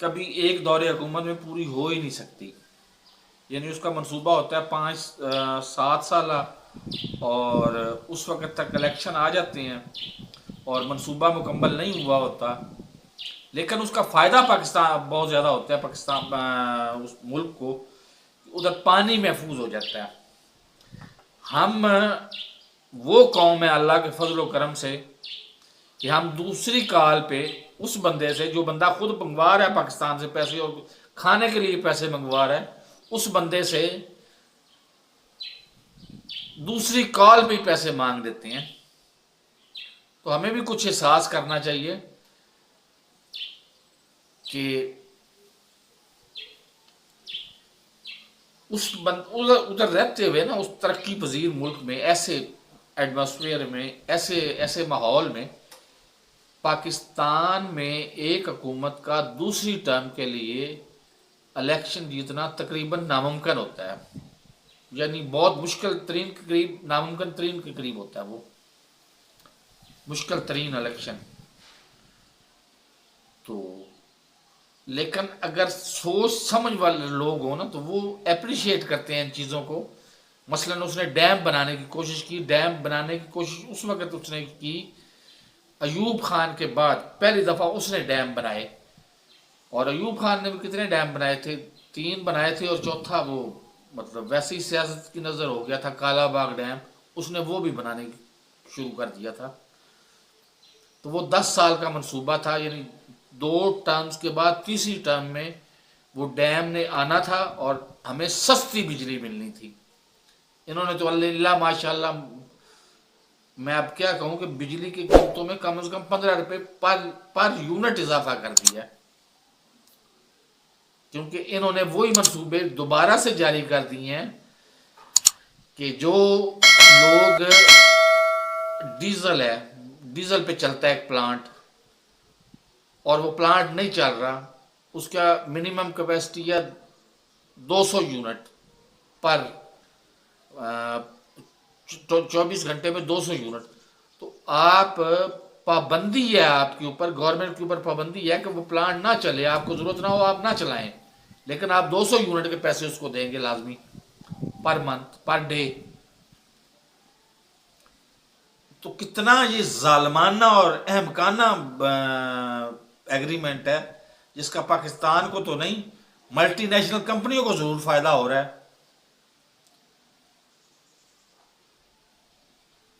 کبھی ایک دور حکومت میں پوری ہو ہی نہیں سکتی، یعنی اس کا منصوبہ ہوتا ہے 5-7 سالہ، اور اس وقت تک الیکشن آ جاتے ہیں اور منصوبہ مکمل نہیں ہوا ہوتا، لیکن اس کا فائدہ پاکستان بہت زیادہ ہوتا ہے، پاکستان اس ملک کو ادھر پانی محفوظ ہو جاتا ہے۔ ہم وہ قوم ہے اللہ کے فضل و کرم سے کہ ہم دوسری کال پہ اس بندے سے، جو بندہ خود منگوا رہا ہے پاکستان سے پیسے اور کھانے کے لیے پیسے منگوا رہا ہے، اس بندے سے دوسری کال پہ ہی پیسے مانگ دیتے ہیں۔ تو ہمیں بھی کچھ احساس کرنا چاہیے کہ ادھر رہتے ہوئے نا، اس ترقی پذیر ملک میں، ایسے ایٹماسفیئر میں، ایسے ماحول میں، پاکستان میں ایک حکومت کا دوسری ٹرم کے لیے الیکشن جیتنا تقریباً ناممکن ہوتا ہے، یعنی بہت مشکل ترین کے قریب، ناممکن ترین کے قریب ہوتا ہے وہ مشکل ترین الیکشن۔ تو لیکن اگر سوچ سمجھ والے لوگ ہوں نا تو وہ اپریشیٹ کرتے ہیں ان چیزوں کو۔ مثلاً اس نے ڈیم بنانے کی کوشش کی، ڈیم بنانے کی کوشش اس وقت اس نے کی ایوب خان کے بعد، پہلی دفعہ اس نے ڈیم بنائے، اور ایوب خان نے بھی کتنے ڈیم بنائے تھے؟ 3 بنائے تھے، اور چوتھا وہ مطلب ویسی سیاست کی نظر ہو گیا تھا، کالا باغ ڈیم، اس نے وہ بھی بنانے شروع کر دیا تھا۔ تو وہ 10 سال کا منصوبہ تھا، یعنی 2 ٹرمز کے بعد تیسری ٹرم میں وہ ڈیم نے آنا تھا اور ہمیں سستی بجلی ملنی تھی۔ انہوں نے تو اللہ ماشاء اللہ، میں اب کیا کہوں کہ بجلی کی قیمتوں میں کم از کم 15 روپے پر یونٹ اضافہ کر دیا، کیونکہ انہوں نے وہی منصوبے دوبارہ سے جاری کر دیے ہیں کہ جو لوگ ڈیزل پہ چلتا ہے ایک پلانٹ، اور وہ پلانٹ نہیں چل رہا، اس کا منیمم کیپیسٹی ہے 200 یونٹ پر 24 گھنٹے میں 200 یونٹ۔ تو آپ پابندی ہے آپ کے اوپر، گورنمنٹ کے اوپر پابندی ہے کہ وہ پلانٹ نہ چلے، آپ کو ضرورت نہ ہو آپ نہ چلائیں، لیکن آپ 200 یونٹ کے پیسے اس کو دیں گے لازمی، پر منتھ، پر ڈے۔ تو کتنا یہ ظالمانہ اور احمقانہ ایگریمنٹ ہے، جس کا پاکستان کو تو نہیں، ملٹی نیشنل کمپنیوں کو ضرور فائدہ ہو رہا ہے۔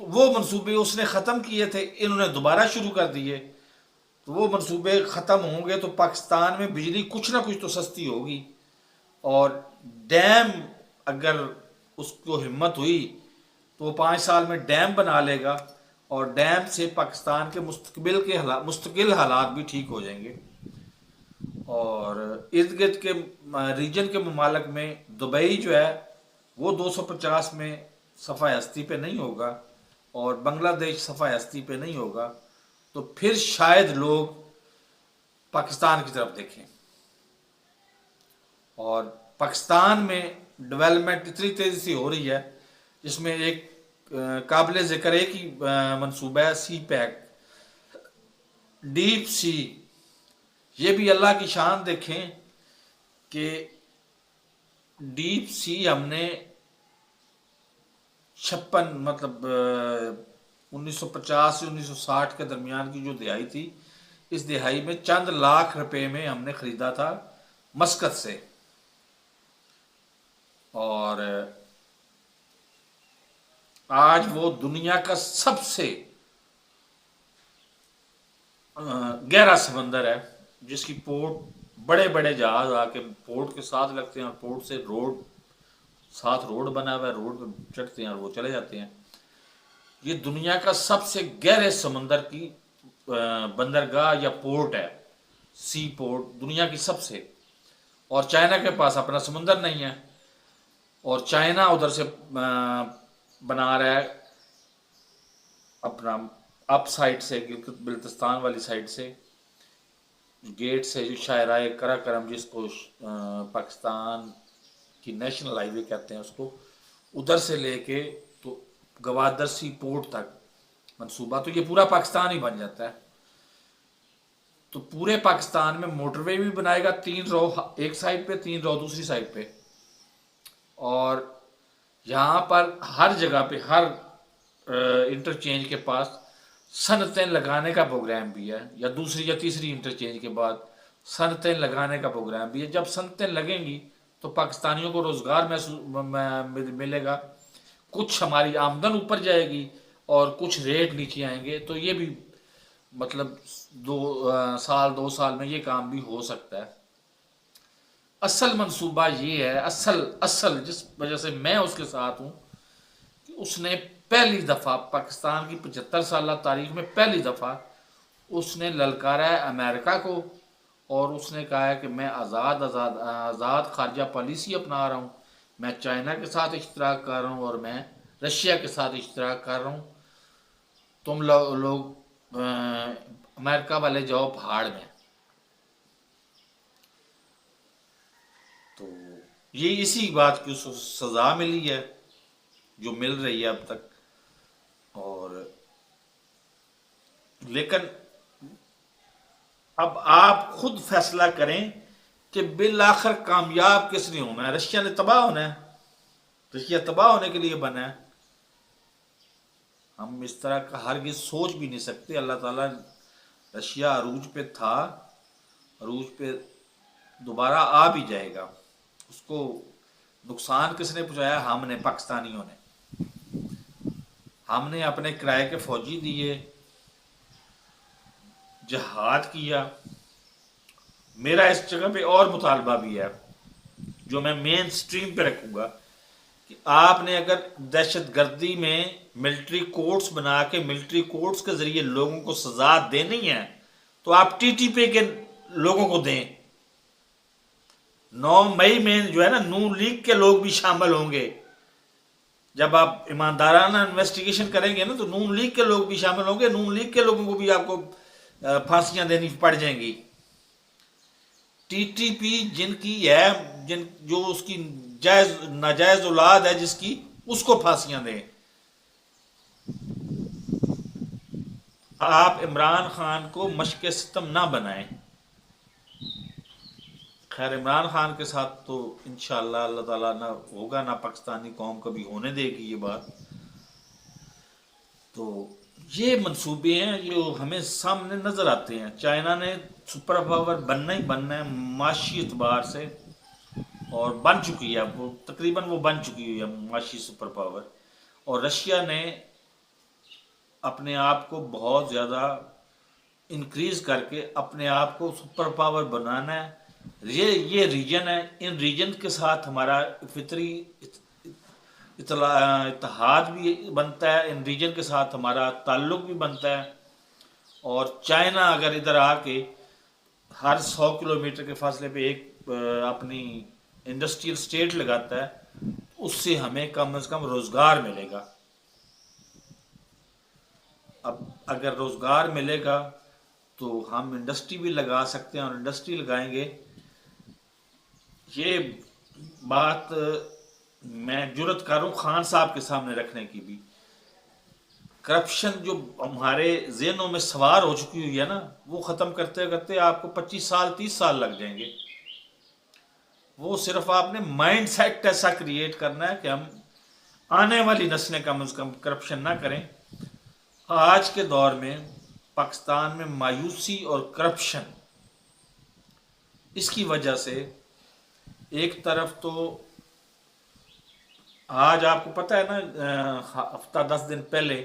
تو وہ منصوبے اس نے ختم کیے تھے، انہوں نے دوبارہ شروع کر دیے، تو وہ منصوبے ختم ہوں گے تو پاکستان میں بجلی کچھ نہ کچھ تو سستی ہوگی۔ اور ڈیم اگر اس کو ہمت ہوئی تو وہ 5 سال میں ڈیم بنا لے گا، اور ڈیم سے پاکستان کے مستقل حالات بھی ٹھیک ہو جائیں گے۔ اور ارد گرد کے ریجن کے ممالک میں دبئی جو ہے وہ 250 میں صفحہ ہستی پہ نہیں ہوگا، اور بنگلہ دیش صفحہ ہستی پہ نہیں ہوگا، تو پھر شاید لوگ پاکستان کی طرف دیکھیں۔ اور پاکستان میں ڈیولپمنٹ اتنی تیزی سے ہو رہی ہے، جس میں ایک قابل ذکر ایک ہی منصوبہ ہے، سی پیک، ڈیپ سی۔ یہ بھی اللہ کی شان دیکھیں کہ ڈیپ سی ہم نے 56 مطلب 1950 سے 1960 کے درمیان کی جو دہائی تھی، اس دہائی میں چند لاکھ روپے میں ہم نے خریدا تھا مسقط سے، اور آج وہ دنیا کا سب سے گہرا سمندر ہے، جس کی پورٹ بڑے بڑے جہاز آ کے پورٹ کے ساتھ لگتے ہیں، اور پورٹ سے روڈ بنا ہوا ہے، روڈ پہ چڑھتے ہیں اور وہ چلے جاتے ہیں۔ یہ دنیا کا سب سے گہرے سمندر کی بندرگاہ یا پورٹ ہے، سی پورٹ دنیا کی سب سے۔ اور چائنا کے پاس اپنا سمندر نہیں ہے، اور چائنا ادھر سے بنا رہا ہے اپنا اپ سائڈ سے، گلگت بلتستان والی سائڈ سے، گیٹ سے، جو شاہراہ کرا کرم جس کو پاکستان کی نیشنل ہائی وے کہتے ہیں اس کو، ادھر سے لے کے تو گوادر سی پورٹ تک منصوبہ، تو یہ پورا پاکستان ہی بن جاتا ہے۔ تو پورے پاکستان میں موٹر وے بھی بنائے گا، 3 رو ایک سائڈ پہ، 3 رو دوسری سائڈ پہ، اور یہاں پر ہر جگہ پہ، ہر انٹرچینج کے پاس صنعتیں لگانے کا پروگرام بھی ہے، یا دوسری یا تیسری انٹرچینج کے بعد صنعتیں لگانے کا پروگرام بھی ہے۔ جب صنعتیں لگیں گی تو پاکستانیوں کو روزگار ملے گا، کچھ ہماری آمدن اوپر جائے گی اور کچھ ریٹ نیچے آئیں گے، تو یہ بھی مطلب 2 سال میں یہ کام بھی ہو سکتا ہے۔ اصل منصوبہ یہ ہے، اصل جس وجہ سے میں اس کے ساتھ ہوں، کہ اس نے پہلی دفعہ پاکستان کی 75 سالہ تاریخ میں پہلی دفعہ اس نے للکارا ہے امریکہ کو، اور اس نے کہا ہے کہ میں آزاد خارجہ پالیسی اپنا رہا ہوں، میں چائنا کے ساتھ اشتراک کر رہا ہوں اور میں رشیا کے ساتھ اشتراک کر رہا ہوں، تم لوگ امریکہ والے جاؤ پہاڑ میں۔ تو یہ اسی بات کی سزا ملی ہے جو مل رہی ہے اب تک، اور لیکن اب آپ خود فیصلہ کریں کہ بالآخر کامیاب کس نے ہونا ہے۔ رشیا نے تباہ ہونا ہے، رشیا تباہ ہونے کے لیے بنا ہے۔ ہم اس طرح کا ہرگز سوچ بھی نہیں سکتے۔ اللہ تعالیٰ رشیا عروج پہ تھا، عروج پہ دوبارہ آ بھی جائے گا۔ اس کو نقصان کس نے پہنچایا؟ ہم نے، پاکستانیوں نے۔ ہم نے اپنے کرائے کے فوجی دیے، جہاد کیا۔ میرا اس جگہ پہ اور مطالبہ بھی ہے جو میں مین سٹریم پہ رکھوں گا، کہ آپ نے اگر دہشت گردی میں ملٹری کورٹس بنا کے ملٹری کورٹس کے ذریعے لوگوں کو سزا دینی ہے تو آپ ٹی ٹی پی کے لوگوں کو دیں۔ 9 مئی میں جو ہے نا، نون لیگ کے لوگ بھی شامل ہوں گے۔ جب آپ ایماندارانہ انویسٹیگیشن کریں گے نا تو نون لیگ کے لوگ بھی شامل ہوں گے، نون لیگ کے لوگوں کو بھی آپ کو پھانسیاں دینی پڑ جائیں گی۔ ٹی ٹی پی جن کی ہے، جو اس کی ناجائز اولاد ہے جس کی، اس کو پھانسیاں دیں۔ آپ عمران خان کو مشق ستم نہ بنائیں۔ خیر، عمران خان کے ساتھ تو انشاءاللہ اللہ تعالیٰ نہ ہوگا، نہ پاکستانی قوم کبھی ہونے دے گی یہ بات۔ تو یہ منصوبے ہیں جو ہمیں سامنے نظر آتے ہیں۔ چائنا نے سپر پاور بننا ہی بننا ہے معاشی اعتبار سے، اور بن چکی ہے، وہ تقریباً وہ بن چکی ہوئی ہے معاشی سپر پاور۔ اور رشیا نے اپنے آپ کو بہت زیادہ انکریز کر کے اپنے آپ کو سپر پاور بنانا ہے۔ یہ ریجن ہے، ان ریجن کے ساتھ ہمارا فطری اتحاد بھی بنتا ہے، ان ریجن کے ساتھ ہمارا تعلق بھی بنتا ہے۔ اور چائنا اگر ادھر آ کے ہر 100 کلومیٹر کے فاصلے پہ ایک اپنی انڈسٹریل اسٹیٹ لگاتا ہے، اس سے ہمیں کم از کم روزگار ملے گا۔ اب اگر روزگار ملے گا تو ہم انڈسٹری بھی لگا سکتے ہیں، اور انڈسٹری لگائیں گے۔ یہ بات میں جرت کر رہا ہوں خان صاحب کے سامنے رکھنے کی بھی۔ کرپشن جو ہمارے ذہنوں میں سوار ہو چکی ہوئی ہے نا، وہ ختم کرتے کرتے آپ کو 25 سال 30 سال لگ جائیں گے۔ وہ صرف آپ نے مائنڈ سیٹ ایسا کریٹ کرنا ہے کہ ہم آنے والی نسلیں کم از کم کرپشن نہ کریں۔ آج کے دور میں پاکستان میں مایوسی اور کرپشن، اس کی وجہ سے ایک طرف تو آج آپ کو پتہ ہے نا، ہفتہ 10 دن پہلے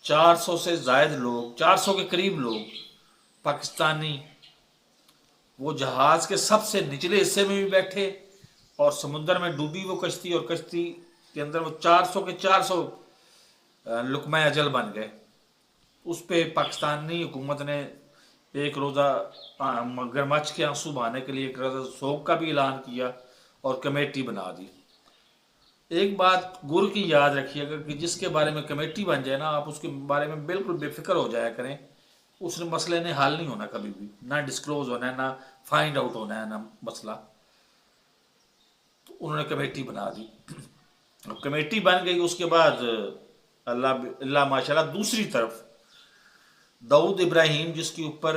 400 سے زائد لوگ، 400 کے قریب لوگ پاکستانی، وہ جہاز کے سب سے نچلے حصے میں بھی بیٹھے، اور سمندر میں ڈوبی وہ کشتی، اور کشتی کے اندر وہ 400 کے 400 لقمہ اجل بن گئے۔ اس پہ پاکستانی حکومت نے ایک روزہ مگرمچھ کے آنسو بہانے کے لیے ایک روزہ سوگ کا بھی اعلان کیا اور کمیٹی بنا دی۔ ایک بات گر کی یاد رکھیے گا کہ جس کے بارے میں کمیٹی بن جائے نا، آپ اس کے بارے میں بالکل بے فکر ہو جایا کریں۔ اس مسئلے نے حل نہیں ہونا کبھی بھی، نہ ڈسکلوز ہونا ہے، نہ فائنڈ آؤٹ ہونا ہے، نہ مسئلہ۔ تو انہوں نے کمیٹی بنا دی، کمیٹی بن گئی۔ اس کے بعد اللہ ماشاءاللہ دوسری طرف داؤد ابراہیم، جس کے اوپر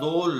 2